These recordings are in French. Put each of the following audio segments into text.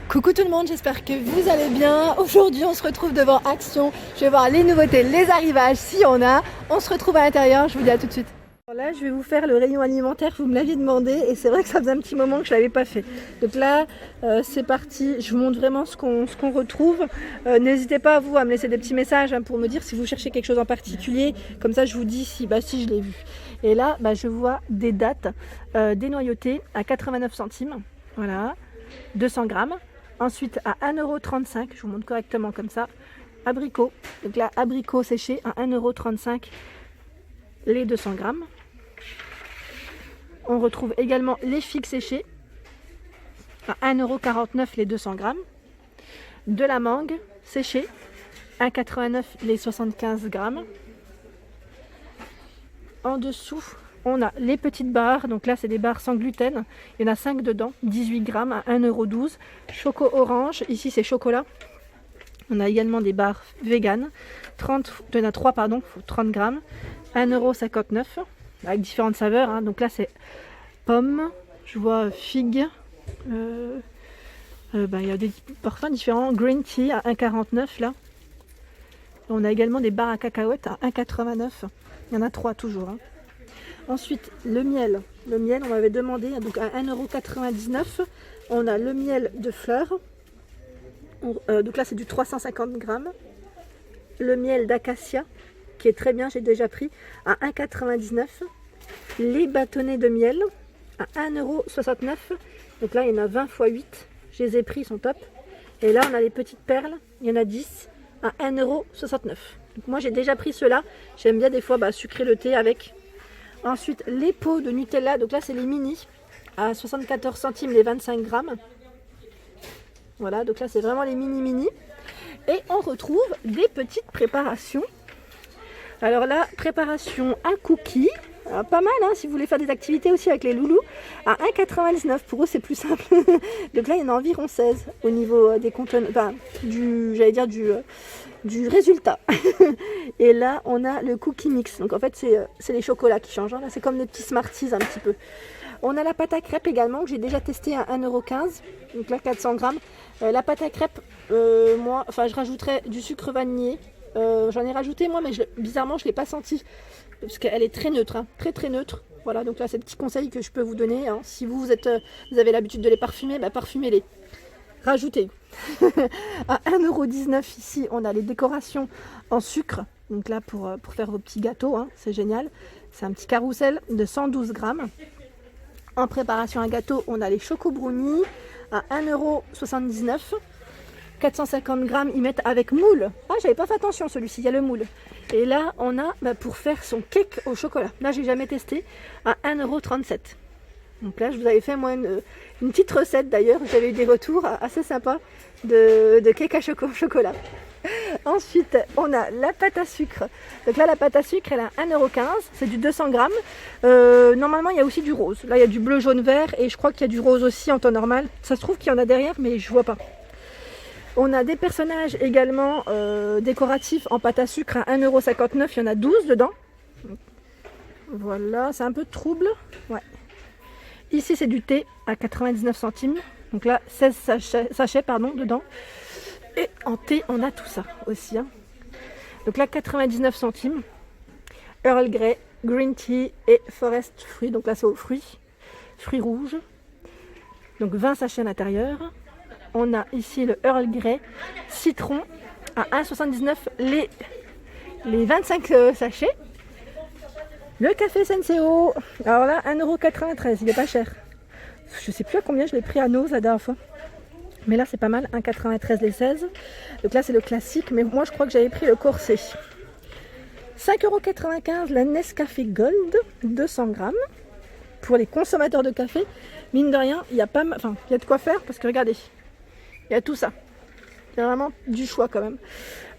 Coucou tout le monde, j'espère que vous allez bien. Aujourd'hui on se retrouve devant Action. Je vais voir les nouveautés, les arrivages, si on a. On se retrouve à l'intérieur, je vous dis à tout de suite. Alors là je vais vous faire le rayon alimentaire, vous me l'aviez demandé et c'est vrai que ça faisait un petit moment que je ne l'avais pas fait. Donc là c'est parti, je vous montre vraiment ce qu'on retrouve. N'hésitez pas à me laisser des petits messages pour me dire si vous cherchez quelque chose en particulier. Comme ça je vous dis si je l'ai vu. Et là je vois des dattes dénoyautées à 89 centimes. Voilà, 200 grammes. Ensuite à 1,35 €, je vous montre correctement comme ça, abricots. Donc là, abricots séchés à 1,35 € les 200 grammes. On retrouve également les figues séchées à 1,49 € les 200 grammes. De la mangue séchée à 1,89 € les 75 grammes. En dessous, on a les petites barres, donc là c'est des barres sans gluten, il y en a 5 dedans, 18 grammes à 1,12 €. Choco orange, ici c'est chocolat. On a également des barres vegan, il y en a 3 pardon, 30 grammes, 1,59 € avec différentes saveurs. Donc là c'est pomme, je vois figue, il y a des parfums différents, green tea à 1,49 € là. On a également des barres à cacahuètes à 1,89 €, il y en a 3 toujours. Ensuite, le miel, on m'avait demandé, donc à 1,99 €, on a le miel de fleurs, donc là c'est du 350 grammes, le miel d'acacia, qui est très bien, j'ai déjà pris, à 1,99 €, les bâtonnets de miel, à 1,69 €, donc là il y en a 20 x 8, je les ai pris, ils sont top, et là on a les petites perles, il y en a 10, à 1,69 €. Donc moi j'ai déjà pris ceux-là, j'aime bien des fois sucrer le thé avec. Ensuite, les pots de Nutella, donc là c'est les mini, à 74 centimes les 25 grammes. Voilà, donc là c'est vraiment les mini. Et on retrouve des petites préparations. Alors là, préparation à cookies, alors, pas mal si vous voulez faire des activités aussi avec les loulous, à 1,99 €, pour eux c'est plus simple. Donc là il y en a environ 16 au niveau des contenants, du résultat. Et là on a le cookie mix, donc en fait c'est les chocolats qui changent, là c'est comme des petits Smarties un petit peu. On a la pâte à crêpes également que j'ai déjà testé à 1,15 €, donc là 400 grammes. La pâte à crêpes, je rajouterais du sucre vanillé. J'en ai rajouté moi, mais bizarrement je ne l'ai pas senti parce qu'elle est très neutre, très neutre. Voilà, donc là c'est le petit conseil que je peux vous donner. Si vous avez l'habitude de les parfumer, parfumez-les. Rajoutez. À 1,19 € ici, on a les décorations en sucre. Donc là pour faire vos petits gâteaux, c'est génial. C'est un petit carrousel de 112 grammes. En préparation à gâteau, on a les choco brownies à 1,79 €. 450 grammes, ils mettent avec moule. Ah, j'avais pas fait attention celui-ci, il y a le moule. Et là, on a pour faire son cake au chocolat. Là, j'ai jamais testé, à 1,37 €. Donc là, je vous avais fait moi une petite recette d'ailleurs. J'avais eu des retours assez sympas de cake à chocolat. Ensuite, on a la pâte à sucre. Donc là, la pâte à sucre, elle est à 1,15 €. C'est du 200 grammes. Normalement, il y a aussi du rose. Là, il y a du bleu, jaune, vert. Et je crois qu'il y a du rose aussi en temps normal. Ça se trouve qu'il y en a derrière, mais je vois pas. On a des personnages également décoratifs en pâte à sucre à 1,59 €. Il y en a 12 dedans. Voilà, c'est un peu trouble. Ouais. Ici, c'est du thé à 99 centimes. Donc là, 16 sachets dedans. Et en thé, on a tout ça aussi. Donc là, 99 centimes. Earl Grey, Green Tea et Forest Fruit. Donc là, c'est aux fruits rouges. Donc 20 sachets à l'intérieur. On a ici le Earl Grey citron à 1,79 € les 25 sachets. Le café Senseo, alors là 1,93 €, il est pas cher. Je sais plus à combien je l'ai pris à Nose la dernière fois. Mais là c'est pas mal, 1,93 € les 16. Donc là c'est le classique, mais moi je crois que j'avais pris le corset. 5,95 € la Nescafé Gold, 200 grammes. Pour les consommateurs de café, mine de rien, il y a de quoi faire parce que regardez, il y a tout ça. Il y a vraiment du choix quand même.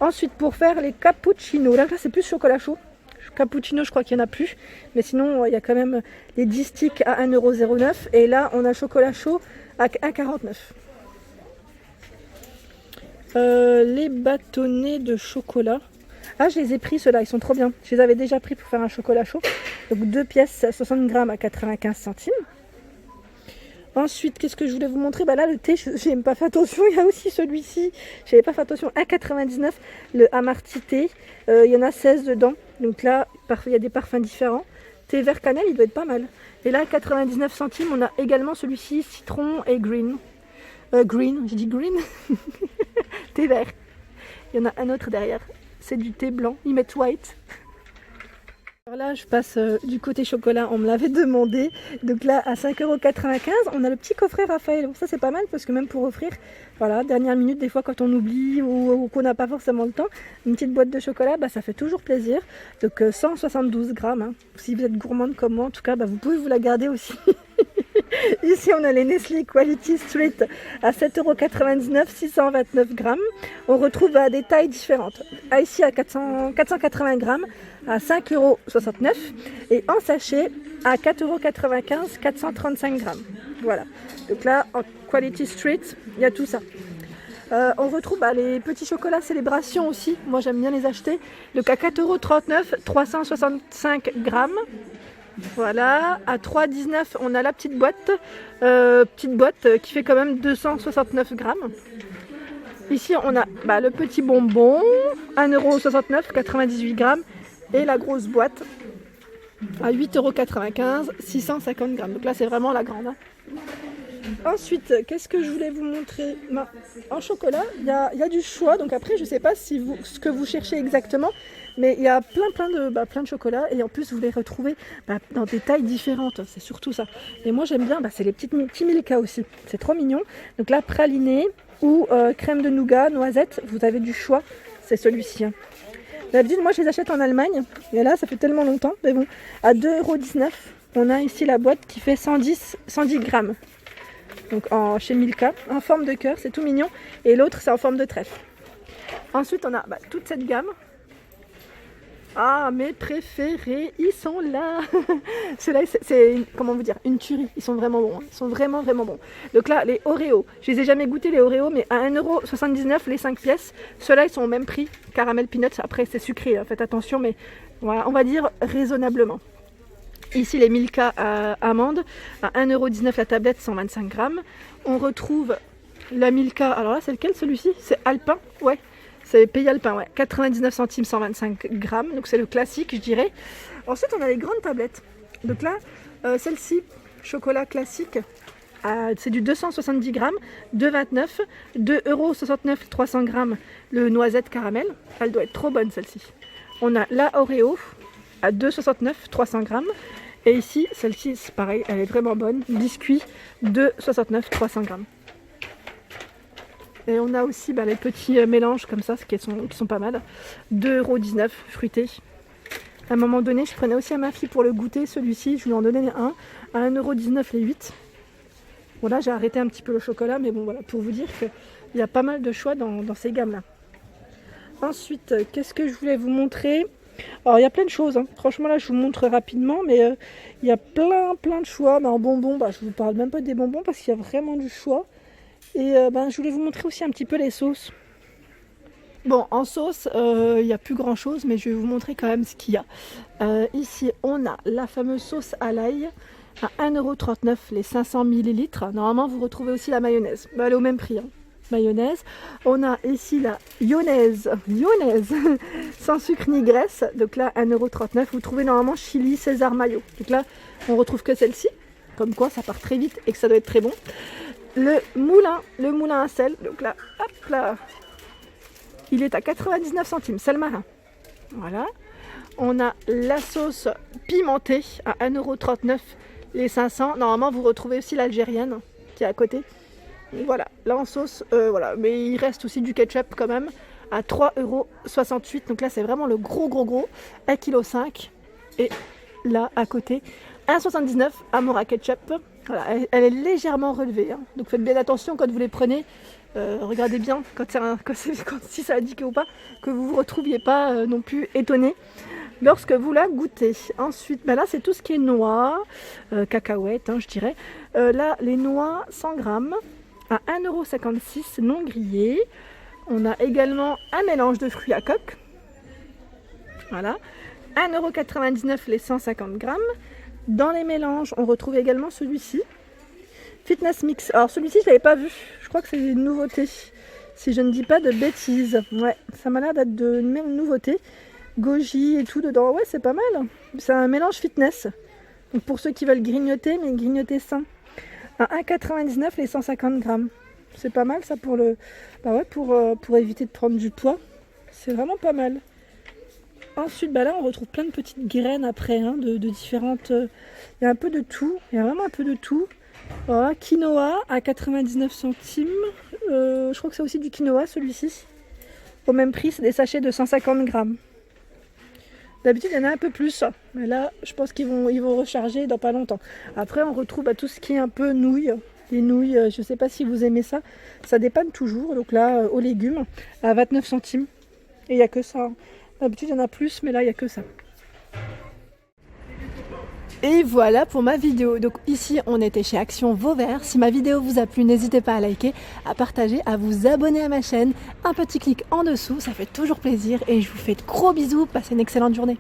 Ensuite, pour faire les cappuccinos, là c'est plus chocolat chaud. Cappuccino, je crois qu'il n'y en a plus. Mais sinon, il y a quand même les 10 sticks à 1,09 €. Et là, on a chocolat chaud à 1,49 €. Les bâtonnets de chocolat. Ah, je les ai pris ceux-là, ils sont trop bien. Je les avais déjà pris pour faire un chocolat chaud. Donc 2 pièces 60 grammes à 95 centimes. Ensuite, qu'est-ce que je voulais vous montrer? Bah là, le thé, je n'ai même pas fait attention. Il y a aussi celui-ci. Je n'avais pas fait attention. 1,99 le Amarty thé. Il y en a 16 dedans. Donc là, il y a des parfums différents. Thé vert cannelle, il doit être pas mal. Et là, 99 centimes, on a également celui-ci, citron et green. Green, j'ai dit green. Thé vert. Il y en a un autre derrière. C'est du thé blanc. Ils mettent white. Alors là, je passe du côté chocolat, on me l'avait demandé. Donc là, à 5,95 €, on a le petit coffret Raphaël. Bon, ça, c'est pas mal parce que même pour offrir, voilà, dernière minute, des fois quand on oublie ou qu'on n'a pas forcément le temps, une petite boîte de chocolat, bah, ça fait toujours plaisir. Donc 172 grammes. Hein. Si vous êtes gourmande comme moi, en tout cas, bah, vous pouvez vous la garder aussi. Ici, on a les Nestlé Quality Street à 7,99 €, 629 grammes. On retrouve des tailles différentes. Ici, à 480 grammes, à 5,69 € et en sachet à 4,95 €, 435 grammes. Voilà. Donc là, en Quality Street, il y a tout ça. On retrouve les petits chocolats Célébration aussi. Moi, j'aime bien les acheter. Donc à 4,39 €, 365 grammes. Voilà, à 3,19 € on a la petite boîte qui fait quand même 269 grammes. Ici on a le petit bonbon, 1,69 €, 98 grammes. Et la grosse boîte à 8,95 €, 650 grammes. Donc là c'est vraiment la grande. Hein. Ensuite, qu'est-ce que je voulais vous montrer? En chocolat, il y a du choix. Donc après, je ne sais pas ce que vous cherchez exactement. Mais il y a plein de chocolats. Et en plus, vous les retrouvez dans des tailles différentes. C'est surtout ça. Et moi, j'aime bien, c'est les petits Milka aussi. C'est trop mignon. Donc là, praliné ou crème de nougat, noisette. Vous avez du choix. C'est celui-ci. Hein. D'habitude, moi, je les achète en Allemagne. Et là, ça fait tellement longtemps. Mais bon, à 2,19 €, on a ici la boîte qui fait 110 grammes. Donc chez Milka, en forme de cœur, c'est tout mignon. Et l'autre, c'est en forme de trèfle. Ensuite, on a toute cette gamme. Ah, mes préférés, ils sont là. Ceux-là, c'est comment vous dire, une tuerie. Ils sont vraiment bons. Hein. Ils sont vraiment, vraiment bons. Donc là, les Oreos. Je les ai jamais goûtés, les Oreos, mais à 1,79 € les 5 pièces. Ceux-là, ils sont au même prix. Caramel peanuts, après, c'est sucré. Hein. Faites attention, mais voilà, on va dire raisonnablement. Ici, les Milka amandes, à 1,19 € la tablette, 125 grammes. On retrouve la Milka, alors là, c'est lequel celui-ci? C'est Alpin, ouais. C'est Pays Alpin, ouais. 99 centimes, 125 grammes. Donc c'est le classique, je dirais. Ensuite, on a les grandes tablettes. Donc là, celle-ci, chocolat classique, c'est du 270 grammes, 2,29 €, 2,69 €, 300 grammes, le noisette caramel. Elle doit être trop bonne, celle-ci. On a la Oreo à 2,69 €, 300 grammes. Et ici, celle-ci, c'est pareil, elle est vraiment bonne. Biscuit, 2,69 €, 300 grammes. Et on a aussi les petits mélanges comme ça, qui sont pas mal. 2,19 € fruités. À un moment donné, je prenais aussi à ma fille pour le goûter. Celui-ci, je lui en donnais un à 1,19 € les 8. Bon là, j'ai arrêté un petit peu le chocolat, mais bon voilà, pour vous dire qu'il y a pas mal de choix dans ces gammes-là. Ensuite, qu'est-ce que je voulais vous montrer? Alors il y a plein de choses, hein. Franchement là je vous montre rapidement, mais il y a plein de choix. En bonbons, je vous parle même pas des bonbons parce qu'il y a vraiment du choix. Et je voulais vous montrer aussi un petit peu les sauces. Bon, en sauce, il n'y a plus grand chose, mais je vais vous montrer quand même ce qu'il y a. Ici on a la fameuse sauce à l'ail à 1,39 € les 500 ml. Normalement vous retrouvez aussi la mayonnaise, elle est au même prix. Hein. Mayonnaise. On a ici la lyonnaise sans sucre ni graisse. Donc là, 1,39 €. Vous trouvez normalement chili, César mayo. Donc là, on retrouve que celle-ci. Comme quoi, ça part très vite et que ça doit être très bon. Le moulin à sel. Donc là, hop là. Il est à 99 centimes, sel marin. Voilà. On a la sauce pimentée à 1,39 € les 500. Normalement, vous retrouvez aussi l'algérienne qui est à côté. Voilà, là en sauce, voilà. Mais il reste aussi du ketchup quand même à 3,68 €. Donc là, c'est vraiment le gros. 1,5 kg. Et là, à côté, 1,79 € Amora ketchup. Voilà, elle est légèrement relevée. Hein. Donc faites bien attention quand vous les prenez. Regardez bien si c'est indiqué ou pas, que vous ne vous retrouviez pas non plus étonné lorsque vous la goûtez. Ensuite, là c'est tout ce qui est noix, cacahuètes, je dirais. Là, les noix 100 grammes à 1,56 € non grillé. On a également un mélange de fruits à coque. Voilà. 1,99 € les 150 grammes. Dans les mélanges, on retrouve également celui-ci. Fitness Mix. Alors celui-ci, je l'avais pas vu. Je crois que c'est une nouveauté. Si je ne dis pas de bêtises. Ouais, ça m'a l'air d'être une même nouveauté. Goji et tout dedans. Ouais, c'est pas mal. C'est un mélange fitness. Donc pour ceux qui veulent grignoter, mais grignoter sain. À 1,99 les 150 grammes. C'est pas mal ça pour le. Bah ouais, pour éviter de prendre du poids. C'est vraiment pas mal. Ensuite, bah là, on retrouve plein de petites graines après, hein, de différentes. Il y a un peu de tout. Il y a vraiment un peu de tout. Voilà, quinoa à 99 centimes. Je crois que c'est aussi du quinoa celui-ci. Au même prix, c'est des sachets de 150 grammes. D'habitude, il y en a un peu plus. Mais là, je pense qu'ils vont recharger dans pas longtemps. Après, on retrouve tout ce qui est un peu nouilles. Les nouilles, je ne sais pas si vous aimez ça. Ça dépanne toujours. Donc là, aux légumes, à 29 centimes. Et il n'y a que ça. D'habitude, il y en a plus, mais là, il n'y a que ça. Et voilà pour ma vidéo. Donc ici, on était chez Action Vauvert. Si ma vidéo vous a plu, n'hésitez pas à liker, à partager, à vous abonner à ma chaîne. Un petit clic en dessous, ça fait toujours plaisir. Et je vous fais de gros bisous. Passez une excellente journée.